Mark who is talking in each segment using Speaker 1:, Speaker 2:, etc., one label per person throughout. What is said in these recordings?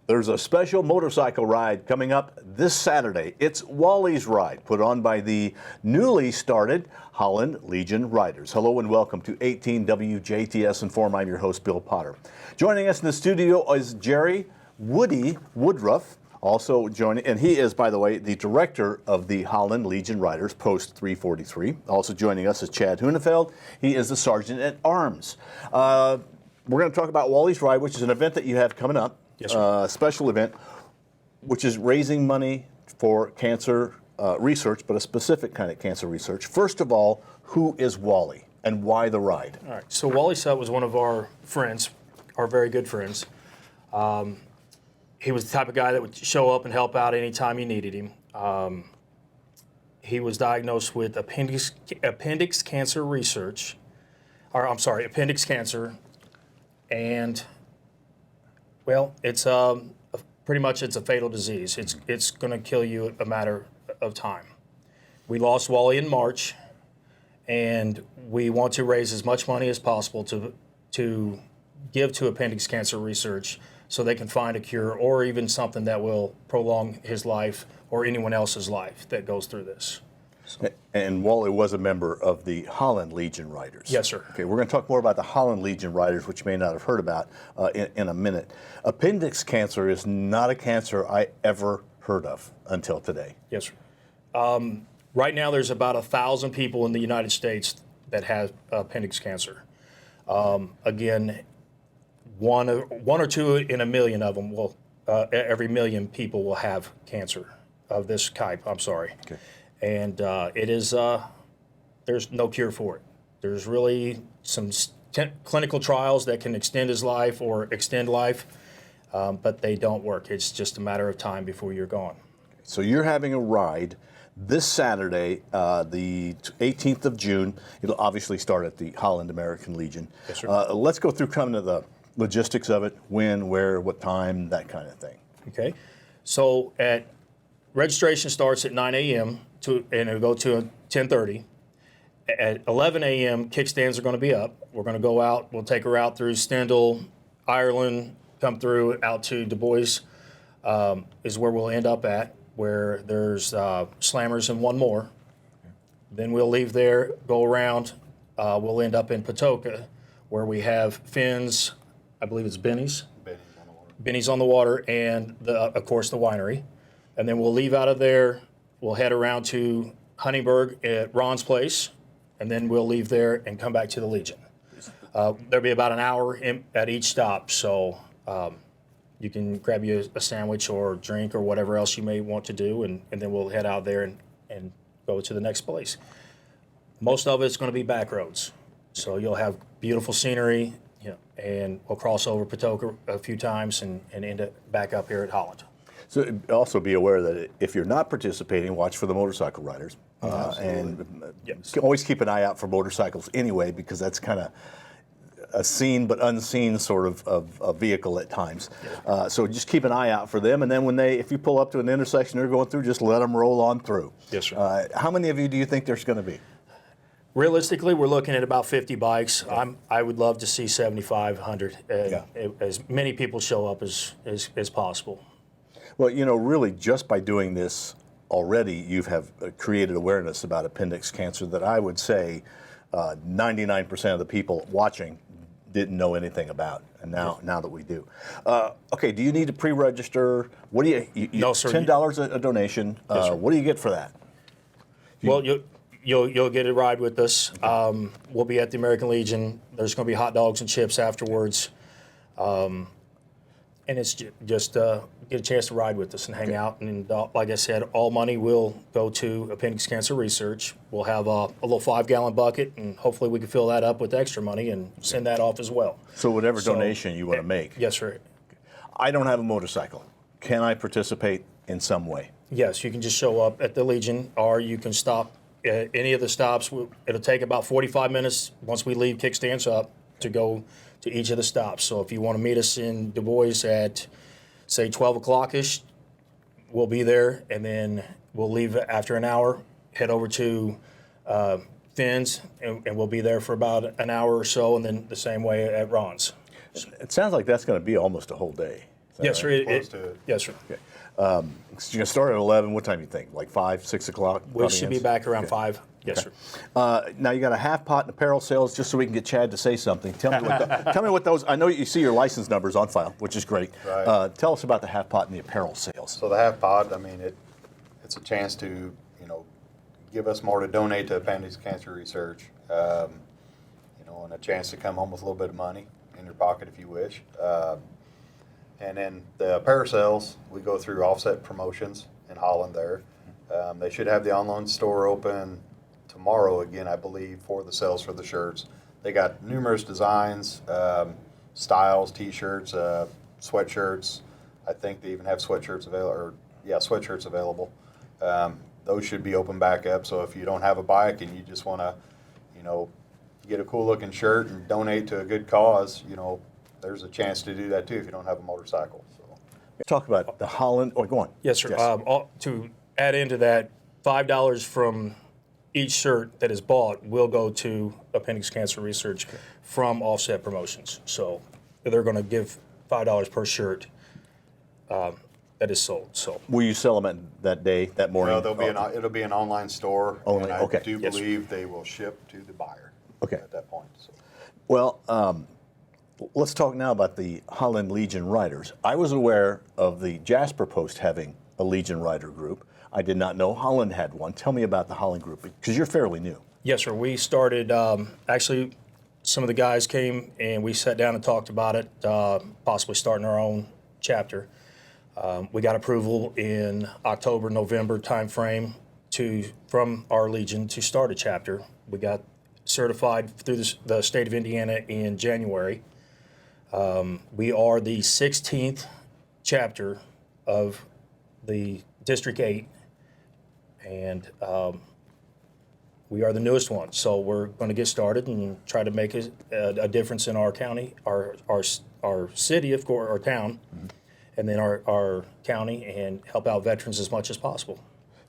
Speaker 1: There's a special motorcycle ride coming up this Saturday. It's Wally's Ride, put on by the newly started Holland Legion Riders. Hello and welcome to 18 WJTS in.form. I'm your host, Bill Potter. Joining us in the studio is Jerry Woodruff, also joining, and he is, by the way, the director of the Holland Legion Riders, Post 343. Also joining us is Chad Hunefeld. He is the Serjeant-at-arms. We're going to talk about Wally's Ride, which is an event that you have coming up.
Speaker 2: Yes, sir.
Speaker 1: A special event, which is raising money for cancer research, but a specific kind of cancer research. First of all, who is Wally and why the ride?
Speaker 2: All right. So Wally Sut was one of our friends, our very good friends. He was the type of guy that would show up and help out anytime you needed him. He was diagnosed with appendix cancer, and well, it's pretty much it's a fatal disease. It's going to kill you a matter of time. We lost Wally in March, and we want to raise as much money as possible to give to appendix cancer research so they can find a cure or even something that will prolong his life or anyone else's life that goes through this. So.
Speaker 1: And Wally was a member of the Holland Legion Riders.
Speaker 2: Yes, sir.
Speaker 1: Okay, we're going to talk more about the Holland Legion Riders, which you may not have heard about in a minute. Appendix cancer is not a cancer I ever heard of until today.
Speaker 2: Yes, sir. Right now, there's about 1,000 people in the United States that have appendix cancer. Again, one or two in a million of them will, every million people will have cancer of this type. I'm sorry.
Speaker 1: Okay.
Speaker 2: And it is, there's no cure for it. There's really some clinical trials that can extend his life or extend life, but they don't work. It's just a matter of time before you're gone.
Speaker 1: So you're having a ride this Saturday, the 18th of June. It'll obviously start at the Holland American Legion.
Speaker 2: Yes, sir.
Speaker 1: Let's go through kind of the logistics of it, when, where, what time, that kind of thing.
Speaker 2: Okay. So registration starts at 9 a.m. and it'll go to 10:30. At 11 a.m., kickstands are going to be up. We're going to go out. We'll take her out through Stendhal, Ireland, come through out to Du Bois is where we'll end up at, where there's slammers and one more. Okay. Then we'll leave there, go around. We'll end up in Patoka, where we have Finn's, I believe it's Benny's. Benny's on the water, and of course the winery. And then we'll leave out of there. We'll head around to Huntingburg at Ron's place, and then we'll leave there and come back to the Legion. There'll be about an hour at each stop, so you can grab you a sandwich or drink or whatever else you may want to do, and then we'll head out there and go to the next place. Most of it's going to be back roads, so you'll have beautiful scenery, and we'll cross over Patoka a few times and end up back up here at Holland.
Speaker 1: So also be aware that if you're not participating, watch for the motorcycle riders. And
Speaker 2: yes.
Speaker 1: Always keep an eye out for motorcycles anyway, because that's kind of a seen but unseen sort of vehicle at times. Yes. So just keep an eye out for them. And then if you pull up to an intersection they're going through, just let them roll on through.
Speaker 2: Yes, sir.
Speaker 1: How many of you do you think there's going to be?
Speaker 2: Realistically, we're looking at about 50 bikes. I would love to see 7,500. As many people show up as possible.
Speaker 1: Well, really just by doing this already, you have created awareness about appendix cancer that I would say 99% of the people watching didn't know anything about, and now that we do. Okay, do you need to pre-register? What do you
Speaker 2: no, sir.
Speaker 1: $10 a donation.
Speaker 2: Yes,
Speaker 1: what do you get for that?
Speaker 2: Well, you'll get a ride with us. Okay. We'll be at the American Legion. There's going to be hot dogs and chips afterwards. And it's just get a chance to ride with us and hang out. And like I said, all money will go to appendix cancer research. We'll have a little 5-gallon bucket, and hopefully we can fill that up with extra money and send that off as well.
Speaker 1: So whatever donation you want to make.
Speaker 2: Yes, sir.
Speaker 1: I don't have a motorcycle. Can I participate in some way?
Speaker 2: Yes, you can just show up at the Legion, or you can stop at any of the stops. It'll take about 45 minutes once we leave kickstands up to go to each of the stops. So if you want to meet us in Du Bois at, say, 12 o'clock-ish, we'll be there, and then we'll leave after an hour, head over to Finn's, and we'll be there for about an hour or so, and then the same way at Ron's.
Speaker 1: It sounds like that's going to be almost a whole day.
Speaker 2: Yes, sir.
Speaker 3: Close to it.
Speaker 2: Yes, sir.
Speaker 1: Okay. So you're going to start at 11. What time do you think? Like 5, 6 o'clock?
Speaker 2: We should be back around 5. Yes,
Speaker 1: Okay.
Speaker 2: sir.
Speaker 1: Now you got a half pot in apparel sales, just so we can get Chad to say something. Tell me tell me what those. I know you see your license numbers on file, which is great.
Speaker 3: Right.
Speaker 1: Tell us about the half pot and the apparel sales.
Speaker 3: So the half pod, I mean, it's a chance to, you know, give us more to donate to appendix cancer research, you know, and a chance to come home with a little bit of money in your pocket if you wish. And then the Apparel Sales, we go through offset promotions in Holland there. They should have the online store open tomorrow again, I believe, for the sales for the shirts. They got numerous designs, styles, T-shirts, sweatshirts. I think they even have sweatshirts available, sweatshirts available. Those should be open back up. So if you don't have a bike and you just want to, you know, get a cool looking shirt and donate to a good cause, you know, there's a chance to do that too if you don't have a motorcycle. So.
Speaker 1: Talk about the Holland. Oh, go on.
Speaker 2: Yes, sir. To add into that, $5 from each shirt that is bought will go to appendix cancer research from offset promotions. So they're going to give $5 per shirt that is sold. So
Speaker 1: Will you sell them that day, that morning?
Speaker 3: No, it'll be an online store.
Speaker 1: Only,
Speaker 3: and I
Speaker 1: okay.
Speaker 3: do
Speaker 2: Yes, sir.
Speaker 3: believe they will ship to the buyer.
Speaker 1: Okay.
Speaker 3: At that point. So.
Speaker 1: Well, let's talk now about the Holland Legion Riders. I was aware of the Jasper Post having a Legion Rider group. I did not know Holland had one. Tell me about the Holland group, because you're fairly new.
Speaker 2: yes, sir. We started, actually, some of the guys came and we sat down and talked about it, possibly starting our own chapter. We got approval in October, November timeframe from our Legion to start a chapter. We got certified through the state of Indiana in January. We are the 16th chapter of the District 8, and we are the newest one. So we're going to get started and try to make a difference in our county, our city, of course, our town, and then our county, and help out veterans as much as possible.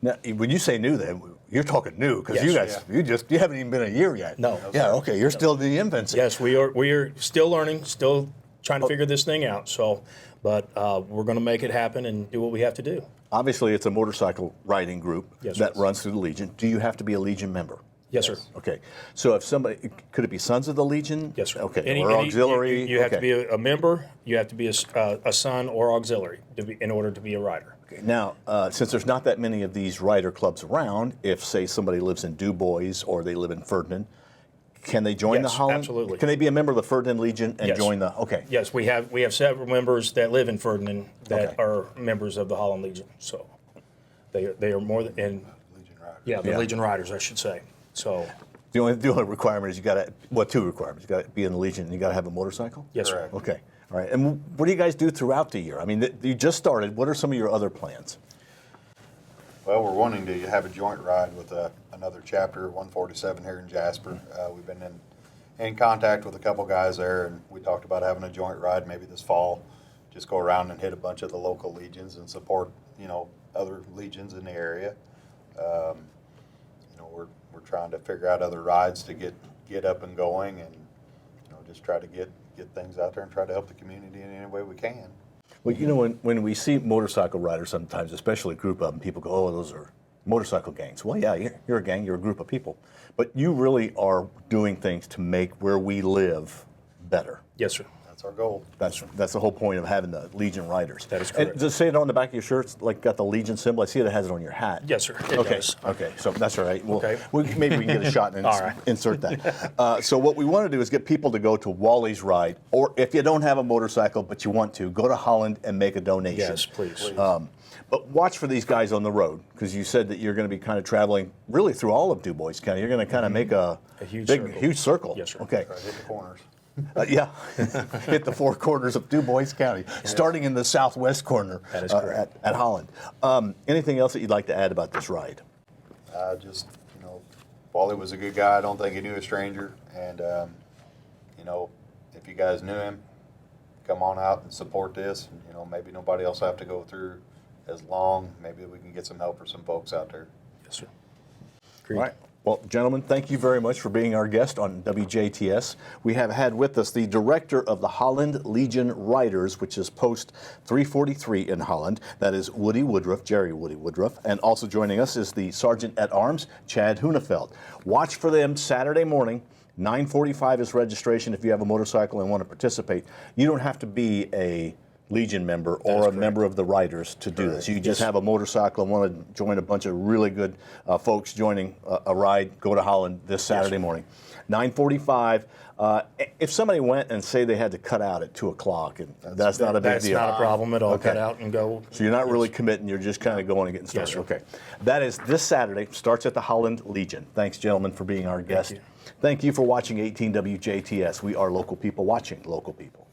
Speaker 1: Now, when you say new, then you're talking new, because you
Speaker 2: Yes.
Speaker 1: guys, you haven't even been a year yet.
Speaker 2: No.
Speaker 1: Yeah. Okay. You're still in the infancy.
Speaker 2: Yes, we are still learning, still trying to figure this thing out. So, but we're going to make it happen and do what we have to do.
Speaker 1: Obviously, it's a motorcycle riding group
Speaker 2: Yes,
Speaker 1: that
Speaker 2: sir.
Speaker 1: runs through the Legion. Do you have to be a Legion member?
Speaker 2: Yes, sir.
Speaker 1: Okay. So if somebody, could it be Sons of the Legion?
Speaker 2: Yes, sir.
Speaker 1: Okay. Or auxiliary?
Speaker 2: You have to
Speaker 1: Okay.
Speaker 2: be a member. You have to be a son or auxiliary in order to be a rider.
Speaker 1: Okay. Now, since there's not that many of these rider clubs around, if, say, somebody lives in Du Bois or they live in Ferdinand, can they join the
Speaker 2: Yes,
Speaker 1: Holland?
Speaker 2: absolutely.
Speaker 1: Can they be a member of the Ferdinand Legion and
Speaker 2: Yes.
Speaker 1: join the? Okay.
Speaker 2: Yes, we have several members that live in Ferdinand that
Speaker 1: Okay.
Speaker 2: are members of the Holland Legion. So they are more than
Speaker 3: Legion Riders.
Speaker 2: the
Speaker 1: Yeah.
Speaker 2: Legion Riders, I should say. So
Speaker 1: The only requirement is you got to, well, two requirements. You got to be in the Legion and you got to have a motorcycle?
Speaker 2: yes,
Speaker 3: Correct.
Speaker 2: sir.
Speaker 1: Okay. All right. And what do you guys do throughout the year? I mean, you just started. What are some of your other plans?
Speaker 3: Well, we're wanting to have a joint ride with another chapter, 147 here in Jasper. We've been in contact with a couple guys there, and we talked about having a joint ride maybe this fall. Just go around and hit a bunch of the local legions and support, you know, other legions in the area. You know, we're trying to figure out other rides to get up and going, and you know, just try to get things out there and try to help the community in any way we can.
Speaker 1: Well, you know, when we see motorcycle riders sometimes, especially a group of them, people go, oh, those are motorcycle gangs. Well, yeah, you're a gang, you're a group of people. But you really are doing things to make where we live better.
Speaker 2: Yes, sir.
Speaker 3: That's our goal.
Speaker 1: That's the whole point of having the Legion Riders.
Speaker 2: That is correct.
Speaker 1: And does it say it on the back of your shirts, like got the Legion symbol? I see it has it on your hat.
Speaker 2: Yes, sir. It
Speaker 1: Okay.
Speaker 2: does.
Speaker 1: Okay. So that's all right. Well,
Speaker 2: Okay.
Speaker 1: maybe we can get a shot and
Speaker 2: All right.
Speaker 1: insert that. So what we want to do is get people to go to Wally's ride, or if you don't have a motorcycle but you want to, go to Holland and make a donation.
Speaker 2: Yes, please.
Speaker 1: But watch for these guys on the road, because you said that you're going to be kind of traveling really through all of Du Bois County. You're going to kind of make a
Speaker 2: huge
Speaker 1: big,
Speaker 2: circle.
Speaker 1: huge circle.
Speaker 2: Yes, sir.
Speaker 1: Okay.
Speaker 3: Try to hit the corners.
Speaker 1: Yeah, hit the four corners of Du Bois County, starting in the southwest corner.
Speaker 2: That is correct.
Speaker 1: At Holland. Anything else that you'd like to add about this ride?
Speaker 3: Just, you know, Wally was a good guy. I don't think he knew a stranger. And, you know, if you guys knew him, come on out and support this. And, you know, maybe nobody else will have to go through as long. Maybe we can get some help for some folks out there.
Speaker 2: Yes, sir. Agreed.
Speaker 1: All right. Well, gentlemen, thank you very much for being our guest on WJTS. We have had with us the director of the Holland Legion Riders, which is post 343 in Holland. That is Woodruff, Jerry Woodruff. And also joining us is the Serjeant-at-arms, Chad Hunefeld. Watch for them Saturday morning. 9:45 is registration if you have a motorcycle and want to participate. You don't have to be a Legion member or a member of the Riders to do this. You just have a motorcycle and want to join a bunch of really good folks joining a ride. Go to Holland this Saturday morning. 9:45. If somebody went and say they had to cut out at 2 o'clock, and that's not a big deal.
Speaker 2: That's not a problem at all.
Speaker 1: Okay.
Speaker 2: Cut out and go.
Speaker 1: So you're not really committing. You're just kind of going and getting started.
Speaker 2: Yes,
Speaker 1: Okay. That is this Saturday. Starts at the Holland Legion. Thanks, gentlemen, for being our guest.
Speaker 2: you.
Speaker 1: Thank you for watching 18 WJTS. We are local people watching local people.